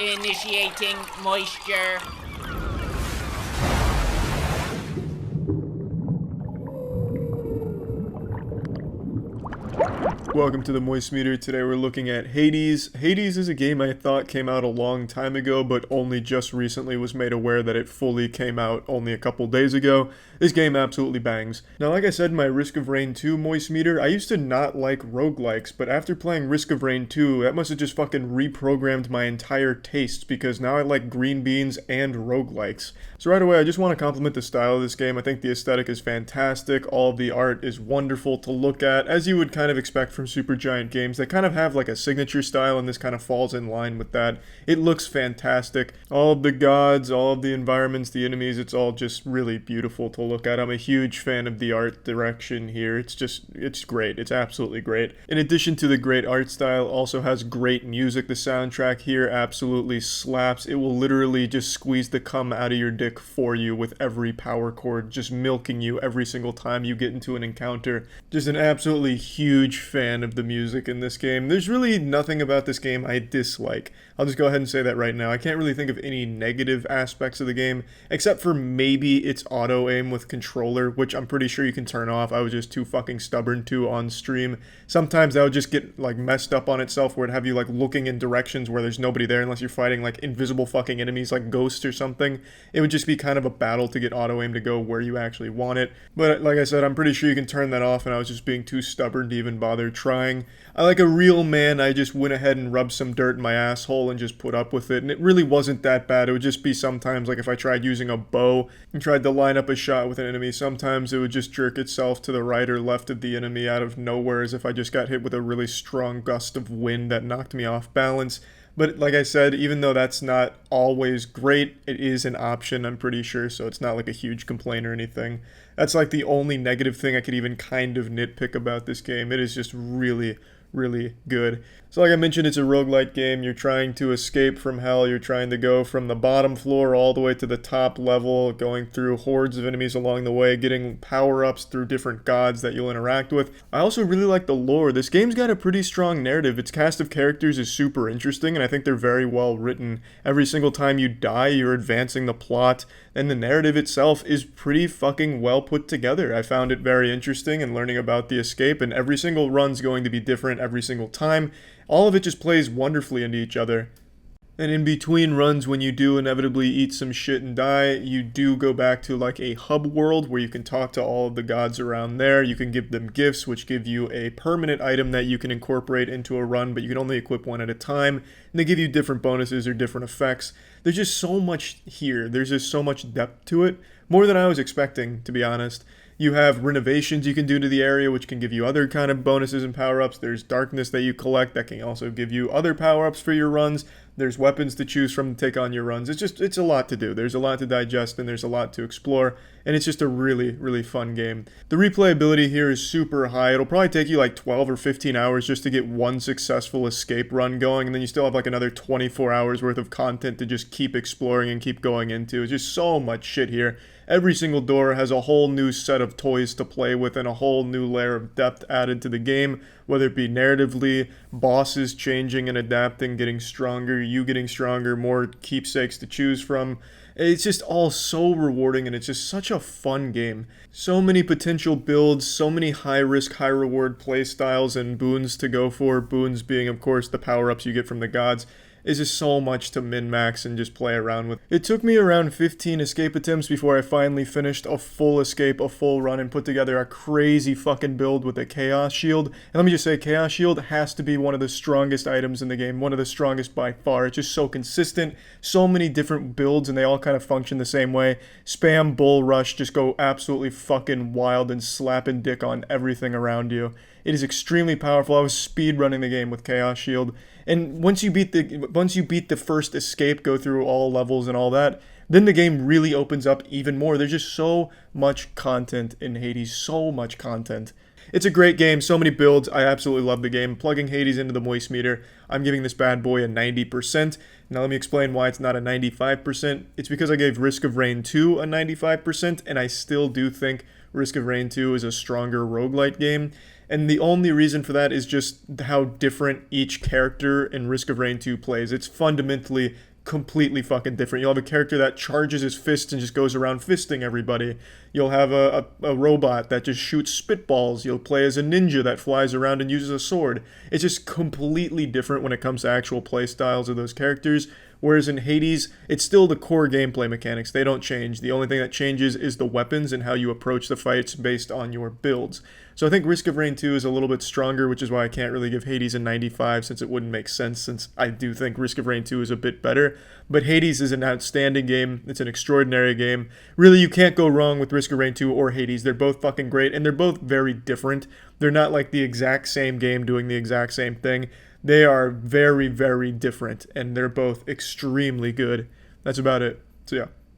Initiating moisture. Welcome to the Moist Meter. Today we're looking at Hades. Hades is a game I thought came out a long time ago, but only just recently was made aware that it fully came out only a couple days ago. This game absolutely bangs. Now, like I said in my Risk of Rain 2 Moist Meter, I used to not like roguelikes, but after playing Risk of Rain 2, that must have just fucking reprogrammed my entire tastes, because now I like green beans and roguelikes. So right away, I just want to compliment the style of this game. I think the aesthetic is fantastic. All of the art is wonderful to look at, as you would kind of expect from Supergiant games. They kind of have like a signature style, and this kind of falls in line with that. It looks fantastic. All of the gods, all of the environments, the enemies, it's all just really beautiful to look at. I'm a huge fan of the art direction here. It's great. It's absolutely great. In addition to the great art style, also has great music. The soundtrack here absolutely slaps. It will literally just squeeze the cum out of your dick for you with every power chord, just milking you every single time you get into an encounter. Just an absolutely huge fan of the music in this game. There's really nothing about this game I dislike. I'll just go ahead and say that right now. I can't really think of any negative aspects of the game, except for maybe its auto aim with controller, which I'm pretty sure you can turn off. I was just too fucking stubborn to on stream. Sometimes that would just get like messed up on itself, where it'd have you like looking in directions where there's nobody there unless you're fighting like invisible fucking enemies like ghosts or something. It would just be kind of a battle to get auto aim to go where you actually want it. But like I said, I'm pretty sure you can turn that off, and I was just being too stubborn to even bother trying. I like a real man, I just went ahead and rubbed some dirt in my asshole and just put up with it, and it really wasn't that bad. It would just be sometimes like if I tried using a bow and tried to line up a shot with an enemy, sometimes it would just jerk itself to the right or left of the enemy out of nowhere, as if I just got hit with a really strong gust of wind that knocked me off balance. But like I said, even though that's not always great, it is an option, I'm pretty sure, so it's not like a huge complaint or anything. That's like the only negative thing I could even kind of nitpick about this game. It is just really good. So like I mentioned, it's a roguelike game. You're trying to escape from hell. You're trying to go from the bottom floor all the way to the top level, going through hordes of enemies along the way, getting power-ups through different gods that you'll interact with. I also really like the lore. This game's got a pretty strong narrative. Its cast of characters is super interesting, and I think they're very well written. Every single time you die, you're advancing the plot, and the narrative itself is pretty fucking well put together. I found it very interesting, and learning about the escape, and every single run's going to be different every single time. All of it just plays wonderfully into each other. And in between runs, when you do inevitably eat some shit and die, you do go back to like a hub world where you can talk to all of the gods around there. You can give them gifts, which give you a permanent item that you can incorporate into a run, but you can only equip one at a time. And they give you different bonuses or different effects. There's just so much here. There's just so much depth to it. More than I was expecting, to be honest. You have renovations you can do to the area, which can give you other kind of bonuses and power-ups. There's darkness that you collect that can also give you other power-ups for your runs. There's weapons to choose from to take on your runs. It's a lot to do. There's a lot to digest, and there's a lot to explore, and it's just a really fun game. The replayability here is super high. It'll probably take you like 12 or 15 hours just to get one successful escape run going, and then you still have like another 24 hours worth of content to just keep exploring and keep going into. It's just so much shit here. Every single door has a whole new set of toys to play with and a whole new layer of depth added to the game, whether it be narratively, bosses changing and adapting, getting stronger, you getting stronger, more keepsakes to choose from. It's just all so rewarding, and it's just such a fun game. So many potential builds, so many high-risk, high-reward play styles and boons to go for, boons being, of course, the power-ups you get from the gods. Is just so much to min-max and just play around with. It took me around 15 escape attempts before I finally finished a full escape, a full run, and put together a crazy fucking build with a Chaos Shield. And let me just say, Chaos Shield has to be one of the strongest items in the game, one of the strongest by far. It's just so consistent, so many different builds, and they all kind of function the same way. Spam Bull Rush, just go absolutely fucking wild and slapping dick on everything around you. It is extremely powerful. I was speed running the game with Chaos Shield. And once you beat the first escape, go through all levels and all that, then the game really opens up even more. There's just so much content in Hades, so much content. It's a great game, so many builds. I absolutely love the game. Plugging Hades into the Moist Meter, I'm giving this bad boy a 90%. Now let me explain why it's not a 95%. It's because I gave Risk of Rain 2 a 95%, and I still do think Risk of Rain 2 is a stronger roguelite game. And the only reason for that is just how different each character in Risk of Rain 2 plays. It's fundamentally completely fucking different. You'll have a character that charges his fists and just goes around fisting everybody. You'll have a robot that just shoots spitballs. You'll play as a ninja that flies around and uses a sword. It's just completely different when it comes to actual play styles of those characters. Whereas in Hades, it's still the core gameplay mechanics. They don't change. The only thing that changes is the weapons and how you approach the fights based on your builds. So I think Risk of Rain 2 is a little bit stronger, which is why I can't really give Hades a 95, since it wouldn't make sense, since I do think Risk of Rain 2 is a bit better. But Hades is an outstanding game. It's an extraordinary game. Really, you can't go wrong with Risk of Rain 2 or Hades. They're both fucking great, and they're both very different. They're not like the exact same game doing the exact same thing. They are very, very different, and they're both extremely good. That's about it. So yeah.